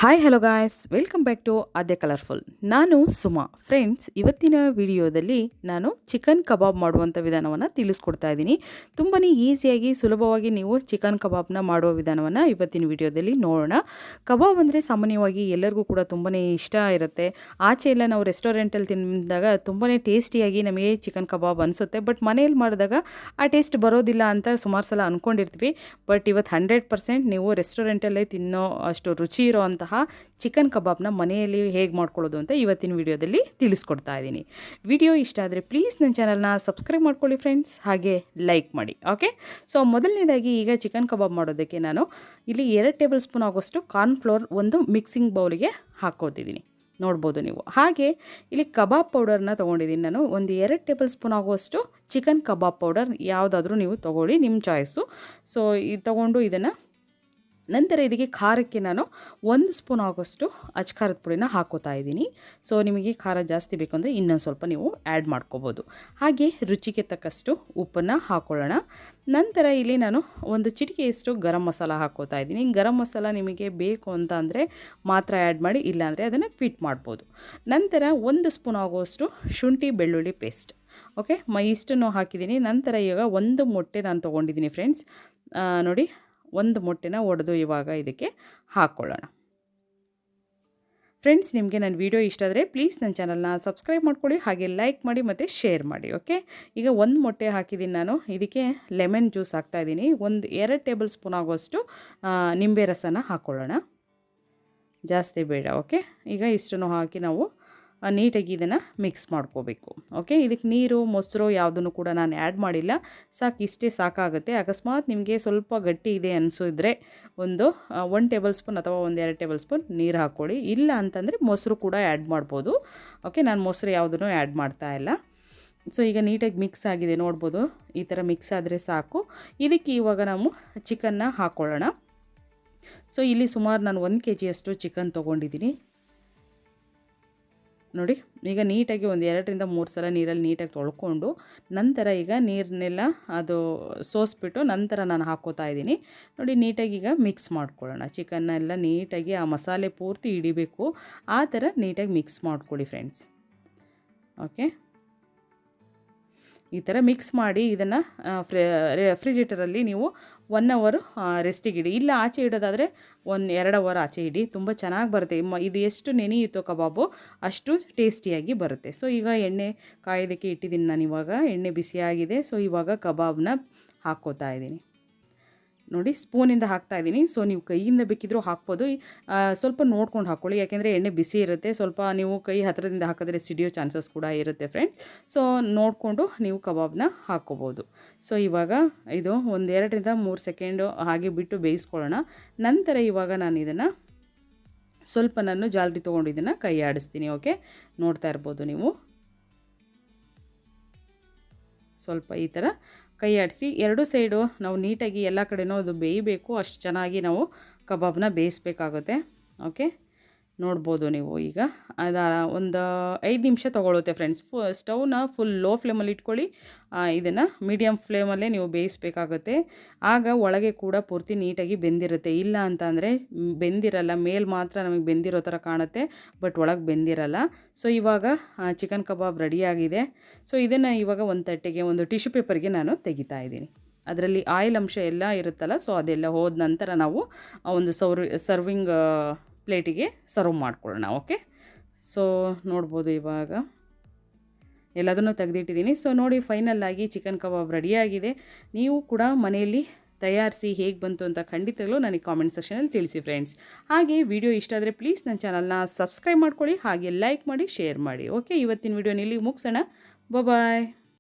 Hi hello guys, welcome back to Aadya colourful. ನಾನು Suma. Friends, ಇವತ್ತಿನ ವಿಡಿಯೋದಲ್ಲಿ ನಾನು ಚಿಕನ್ ಕಬಾಬ್ ಮಾಡುವಂಥ ವಿಧಾನವನ್ನು ತಿಳಿಸ್ಕೊಡ್ತಾ ಇದ್ದೀನಿ. ತುಂಬಾ ಈಸಿಯಾಗಿ ಸುಲಭವಾಗಿ ನೀವು ಚಿಕನ್ ಕಬಾಬ್ನ ಮಾಡುವ ವಿಧಾನವನ್ನು ಇವತ್ತಿನ ವಿಡಿಯೋದಲ್ಲಿ ನೋಡೋಣ. ಕಬಾಬ್ ಅಂದರೆ ಸಾಮಾನ್ಯವಾಗಿ ಎಲ್ಲರಿಗೂ ಕೂಡ ತುಂಬಾ ಇಷ್ಟ ಇರುತ್ತೆ. ಆಚೆ ಎಲ್ಲ ನಾವು ರೆಸ್ಟೋರೆಂಟಲ್ಲಿ ತಿಂದಾಗ ತುಂಬಾ ಟೇಸ್ಟಿಯಾಗಿ ನಮಗೆ ಚಿಕನ್ ಕಬಾಬ್ ಅನಿಸುತ್ತೆ. ಬಟ್ ಮನೆಯಲ್ಲಿ ಮಾಡಿದಾಗ ಆ ಟೇಸ್ಟ್ ಬರೋದಿಲ್ಲ ಅಂತ ಸುಮಾರು ಸಲ ಅಂದ್ಕೊಂಡಿರ್ತೀವಿ. ಬಟ್ ಇವತ್ತು 100% ನೀವು ರೆಸ್ಟೋರೆಂಟಲ್ಲೇ ತಿನ್ನೋ ಅಷ್ಟು ರುಚಿ ಇರೋ ಚಿಕನ್ ಕಬಾಬ್ನ ಮನೆಯಲ್ಲಿ ಹೇಗೆ ಮಾಡ್ಕೊಳ್ಳೋದು ಅಂತ ಇವತ್ತಿನ ವಿಡಿಯೋದಲ್ಲಿ ತಿಳಿಸ್ಕೊಡ್ತಾ ಇದ್ದೀನಿ. ವಿಡಿಯೋ ಇಷ್ಟ ಆದರೆ ಪ್ಲೀಸ್ ನನ್ನ ಚಾನಲ್ನ ಸಬ್ಸ್ಕ್ರೈಬ್ ಮಾಡ್ಕೊಳ್ಳಿ ಫ್ರೆಂಡ್ಸ್, ಹಾಗೆ ಲೈಕ್ ಮಾಡಿ. ಓಕೆ, ಸೊ ಮೊದಲನೇದಾಗಿ ಈಗ ಚಿಕನ್ ಕಬಾಬ್ ಮಾಡೋದಕ್ಕೆ ನಾನು ಇಲ್ಲಿ 2 ಟೇಬಲ್ ಸ್ಪೂನ್ ಆಗೋಷ್ಟು ಕಾರ್ನ್ಫ್ಲೋರ್ ಒಂದು ಮಿಕ್ಸಿಂಗ್ ಬೌಲಿಗೆ ಹಾಕ್ಕೋತಿದ್ದೀನಿ, ನೋಡ್ಬೋದು ನೀವು. ಹಾಗೆ ಇಲ್ಲಿ ಕಬಾಬ್ ಪೌಡರ್ನ ತೊಗೊಂಡಿದ್ದೀನಿ ನಾನು. ಒಂದು 2 ಟೇಬಲ್ ಸ್ಪೂನ್ ಆಗುವಷ್ಟು ಚಿಕನ್ ಕಬಾಬ್ ಪೌಡರ್ ಯಾವುದಾದ್ರೂ ನೀವು ತೊಗೊಳ್ಳಿ, ನಿಮ್ಮ ಚಾಯ್ಸು. ಸೊ ಇದು ತೊಗೊಂಡು ಇದನ್ನು ನಂತರ ಇದಕ್ಕೆ ಖಾರಕ್ಕೆ ನಾನು 1 ಸ್ಪೂನ್ ಆಗೋಷ್ಟು ಅಚ್ಕಾರದ ಪುಡಿನ ಹಾಕೋತಾ ಇದ್ದೀನಿ. ಸೊ ನಿಮಗೆ ಖಾರ ಜಾಸ್ತಿ ಬೇಕು ಅಂದರೆ ಇನ್ನೊಂದು ಸ್ವಲ್ಪ ನೀವು ಆ್ಯಡ್ ಮಾಡ್ಕೋಬೋದು. ಹಾಗೆ ರುಚಿಗೆ ತಕ್ಕಷ್ಟು ಉಪ್ಪನ್ನು ಹಾಕ್ಕೊಳ್ಳೋಣ. ನಂತರ ಇಲ್ಲಿ ನಾನು ಒಂದು ಚಿಟಿಕೆಯಷ್ಟು ಗರಂ ಮಸಾಲ ಹಾಕ್ಕೋತಾ ಇದ್ದೀನಿ. ಗರಂ ಮಸಾಲ ನಿಮಗೆ ಬೇಕು ಅಂತ ಅಂದರೆ ಮಾತ್ರ ಆ್ಯಡ್ ಮಾಡಿ, ಇಲ್ಲಾಂದರೆ ಅದನ್ನು ಕ್ವಿಟ್ ಮಾಡ್ಬೋದು. ನಂತರ 1 ಸ್ಪೂನ್ ಆಗೋಷ್ಟು ಶುಂಠಿ ಬೆಳ್ಳುಳ್ಳಿ ಪೇಸ್ಟ್. ಓಕೆ, ಇಷ್ಟನ್ನು ಹಾಕಿದ್ದೀನಿ. ನಂತರ ಈಗ 1 ಮೊಟ್ಟೆ ನಾನು ತೊಗೊಂಡಿದ್ದೀನಿ ಫ್ರೆಂಡ್ಸ್. ನೋಡಿ, 1 ಮೊಟ್ಟೆನ ಒಡೆದು ಇವಾಗ ಇದಕ್ಕೆ ಹಾಕ್ಕೊಳ್ಳೋಣ. ಫ್ರೆಂಡ್ಸ್, ನಿಮಗೆ ನನ್ನ ವಿಡಿಯೋ ಇಷ್ಟ ಆದರೆ ಪ್ಲೀಸ್ ನನ್ನ ಚಾನಲ್ನ ಸಬ್ಸ್ಕ್ರೈಬ್ ಮಾಡ್ಕೊಳ್ಳಿ, ಹಾಗೆ ಲೈಕ್ ಮಾಡಿ ಮತ್ತು ಶೇರ್ ಮಾಡಿ. ಓಕೆ, ಈಗ 1 ಮೊಟ್ಟೆ ಹಾಕಿದ್ದೀನಿ ನಾನು. ಇದಕ್ಕೆ ಲೆಮನ್ ಜ್ಯೂಸ್ ಹಾಕ್ತಾಯಿದ್ದೀನಿ. 2 ಟೇಬಲ್ ಸ್ಪೂನ್ ಆಗೋಷ್ಟು ನಿಂಬೆ ರಸನ ಹಾಕ್ಕೊಳ್ಳೋಣ, ಜಾಸ್ತಿ ಬೇಡ. ಓಕೆ, ಈಗ ಇಷ್ಟನ್ನು ಹಾಕಿ ನಾವು ನೀಟಾಗಿ ಇದನ್ನು ಮಿಕ್ಸ್ ಮಾಡ್ಕೋಬೇಕು. ಓಕೆ, ಇದಕ್ಕೆ ನೀರು ಮೊಸರು ಯಾವುದನ್ನು ಕೂಡ ನಾನು ಆ್ಯಡ್ ಮಾಡಿಲ್ಲ. ಇಷ್ಟೇ ಸಾಕಾಗುತ್ತೆ. ಅಕಸ್ಮಾತ್ ನಿಮಗೆ ಸ್ವಲ್ಪ ಗಟ್ಟಿ ಇದೆ ಅನಿಸಿದ್ರೆ 1 ಟೇಬಲ್ ಸ್ಪೂನ್ ಅಥವಾ 2 ಟೇಬಲ್ ಸ್ಪೂನ್ ನೀರು ಹಾಕ್ಕೊಳ್ಳಿ. ಇಲ್ಲ ಅಂತಂದರೆ ಮೊಸರು ಕೂಡ ಆ್ಯಡ್ ಮಾಡ್ಬೋದು. ಓಕೆ, ನಾನು ಮೊಸರು ಯಾವುದನ್ನು ಆ್ಯಡ್ ಮಾಡ್ತಾ ಇಲ್ಲ. ಸೊ ಈಗ ನೀಟಾಗಿ ಮಿಕ್ಸ್ ಆಗಿದೆ, ನೋಡ್ಬೋದು. ಈ ಥರ ಮಿಕ್ಸ್ ಆದರೆ ಸಾಕು. ಇದಕ್ಕೆ ಇವಾಗ ನಾವು ಚಿಕನ್ನ ಹಾಕ್ಕೊಳ್ಳೋಣ. ಸೊ ಇಲ್ಲಿ ಸುಮಾರು ನಾನು 1 kg ಚಿಕನ್ ತೊಗೊಂಡಿದ್ದೀನಿ. ನೋಡಿ, ಈಗ ನೀಟಾಗಿ 2 ರಿಂದ 3 ಸಲ ನೀರಲ್ಲಿ ನೀಟಾಗಿ ತೊಳ್ಕೊಂಡು ನಂತರ ಈಗ ನೀರನ್ನೆಲ್ಲ ಅದು ಸೋಸ್ಬಿಟ್ಟು ನಂತರ ನಾನು ಹಾಕ್ಕೋತಾ ಇದ್ದೀನಿ. ನೋಡಿ, ನೀಟಾಗಿ ಈಗ ಮಿಕ್ಸ್ ಮಾಡ್ಕೊಳ್ಳೋಣ. ಚಿಕನ್ನೆಲ್ಲ ನೀಟಾಗಿ ಆ ಮಸಾಲೆ ಪೂರ್ತಿ ಹಿಡಿಬೇಕು. ಆ ಥರ ನೀಟಾಗಿ ಮಿಕ್ಸ್ ಮಾಡ್ಕೊಳ್ಳಿ ಫ್ರೆಂಡ್ಸ್. ಓಕೆ, ಈ ಥರ ಮಿಕ್ಸ್ ಮಾಡಿ ಇದನ್ನು ರೆಫ್ರಿಜರೇಟರಲ್ಲಿ ನೀವು 1 ಅವರ್ ರೆಸ್ಟಿಗೆ ಇಡಿ. ಇಲ್ಲ ಆಚೆ ಇಡೋದಾದರೆ 1-2 ಅವರ್ ಆಚೆ ಇಡಿ, ತುಂಬ ಚೆನ್ನಾಗಿ ಬರುತ್ತೆ. ಇದು ಎಷ್ಟು ನೆನೆಯುತ್ತೋ ಕಬಾಬು ಅಷ್ಟು ಟೇಸ್ಟಿಯಾಗಿ ಬರುತ್ತೆ. ಸೊ ಈಗ ಎಣ್ಣೆ ಕಾಯೋದಕ್ಕೆ ಇಟ್ಟಿದ್ದೀನಿ ನಾನು. ಇವಾಗ ಎಣ್ಣೆ ಬಿಸಿಯಾಗಿದೆ. ಸೊ ಇವಾಗ ಕಬಾಬ್ನ ಹಾಕ್ಕೋತಾ ಇದ್ದೀನಿ. ನೋಡಿ, ಸ್ಪೂನಿಂದ ಹಾಕ್ತಾಯಿದ್ದೀನಿ. ಸೊ ನೀವು ಕೈಯಿಂದ ಬೇಕಿದ್ರೂ ಹಾಕ್ಬೋದು. ಸ್ವಲ್ಪ ನೋಡ್ಕೊಂಡು ಹಾಕ್ಕೊಳ್ಳಿ, ಯಾಕೆಂದರೆ ಎಣ್ಣೆ ಬಿಸಿ ಇರುತ್ತೆ. ಸ್ವಲ್ಪ ನೀವು ಕೈ ಹತ್ತಿರದಿಂದ ಹಾಕಿದ್ರೆ ಸಿಡಿಯೋ ಚಾನ್ಸಸ್ ಕೂಡ ಇರುತ್ತೆ ಫ್ರೆಂಡ್ಸ್. ಸೊ ನೋಡಿಕೊಂಡು ನೀವು ಕಬಾಬ್ನ ಹಾಕ್ಕೋಬೋದು. ಸೊ ಇವಾಗ ಇದು 1-2 ರಿಂದ 3 ಸೆಕೆಂಡು ಹಾಗೆ ಬಿಟ್ಟು ಬೇಯಿಸ್ಕೊಳ್ಳೋಣ. ನಂತರ ಇವಾಗ ನಾನು ಇದನ್ನು ಸ್ವಲ್ಪ ಜಾಲರಿ ತೊಗೊಂಡು ಇದನ್ನು ಕೈ ಆಡಿಸ್ತೀನಿ. ಓಕೆ, ನೋಡ್ತಾ ಇರ್ಬೋದು ನೀವು. ಸ್ವಲ್ಪ ಈ ಥರ ಕೈ ಆಡಿಸಿ 2 ಸೈಡು ನಾವು ನೀಟಾಗಿ ಎಲ್ಲ ಕಡೆನೂ ಅದು ಬೇಯಬೇಕು. ಅಷ್ಟು ಚೆನ್ನಾಗಿ ನಾವು ಕಬಾಬ್ನ ಬೇಯಿಸ್ಬೇಕಾಗುತ್ತೆ. ಓಕೆ, ನೋಡ್ಬೋದು ನೀವು. ಈಗ ಒಂದು 5 ನಿಮಿಷ ತೊಗೊಳುತ್ತೆ ಫ್ರೆಂಡ್ಸ್. ಸ್ಟವ್ನ ಫುಲ್ ಲೋ ಫ್ಲೇಮಲ್ಲಿ ಇಟ್ಕೊಳ್ಳಿ. ಇದನ್ನು ಮೀಡಿಯಮ್ ಫ್ಲೇಮಲ್ಲೇ ನೀವು ಬೇಯಿಸ್ಬೇಕಾಗುತ್ತೆ. ಆಗ ಒಳಗೆ ಕೂಡ ಪೂರ್ತಿ ನೀಟಾಗಿ ಬೆಂದಿರುತ್ತೆ. ಇಲ್ಲ ಅಂತ ಅಂದರೆ ಬೆಂದಿರಲ್ಲ, ಮೇಲೆ ಮಾತ್ರ ನಮಗೆ ಬೆಂದಿರೋ ಥರ ಕಾಣುತ್ತೆ, ಬಟ್ ಒಳಗೆ ಬೆಂದಿರಲ್ಲ. ಸೊ ಇವಾಗ ಚಿಕನ್ ಕಬಾಬ್ ರೆಡಿಯಾಗಿದೆ. ಸೊ ಇದನ್ನು ಇವಾಗ ಒಂದು ತಟ್ಟೆಗೆ, ಒಂದು ಟಿಶ್ಯೂ ಪೇಪರ್ಗೆ ನಾನು ತೆಗಿತಾ ಇದ್ದೀನಿ. ಅದರಲ್ಲಿ ಆಯಿಲ್ ಅಂಶ ಎಲ್ಲ ಇರುತ್ತಲ್ಲ, ಸೊ ಅದೆಲ್ಲ ಹೋದ ನಂತರ ನಾವು ಒಂದು ಸರ್ವಿಂಗ್ ಪ್ಲೇಟಿಗೆ ಸರ್ವ್ ಮಾಡ್ಕೊಳ್ಳೋಣ. ಓಕೆ, ಸೊ ನೋಡ್ಬೋದು ಇವಾಗ ಎಲ್ಲದನ್ನೂ ತೆಗೆದಿಟ್ಟಿದ್ದೀನಿ. ಸೊ ನೋಡಿ, ಫೈನಲ್ಲಾಗಿ ಚಿಕನ್ ಕಬಾಬ್ ರೆಡಿಯಾಗಿದೆ. ನೀವು ಕೂಡ ಮನೆಯಲ್ಲಿ ತಯಾರಿಸಿ ಹೇಗೆ ಬಂತು ಅಂತ ಖಂಡಿತಗಳು ನನಗೆ ಕಾಮೆಂಟ್ ಸೆಕ್ಷನಲ್ಲಿ ತಿಳಿಸಿ ಫ್ರೆಂಡ್ಸ್. ಹಾಗೆ ವಿಡಿಯೋ ಇಷ್ಟ ಆದರೆ ಪ್ಲೀಸ್ ನನ್ನ ಚಾನಲ್ನ ಸಬ್ಸ್ಕ್ರೈಬ್ ಮಾಡ್ಕೊಳ್ಳಿ, ಹಾಗೆ ಲೈಕ್ ಮಾಡಿ, ಶೇರ್ ಮಾಡಿ. ಓಕೆ, ಇವತ್ತಿನ ವಿಡಿಯೋನಲ್ಲಿ ಮುಗಿಸೋಣ. ಬಾಯ್.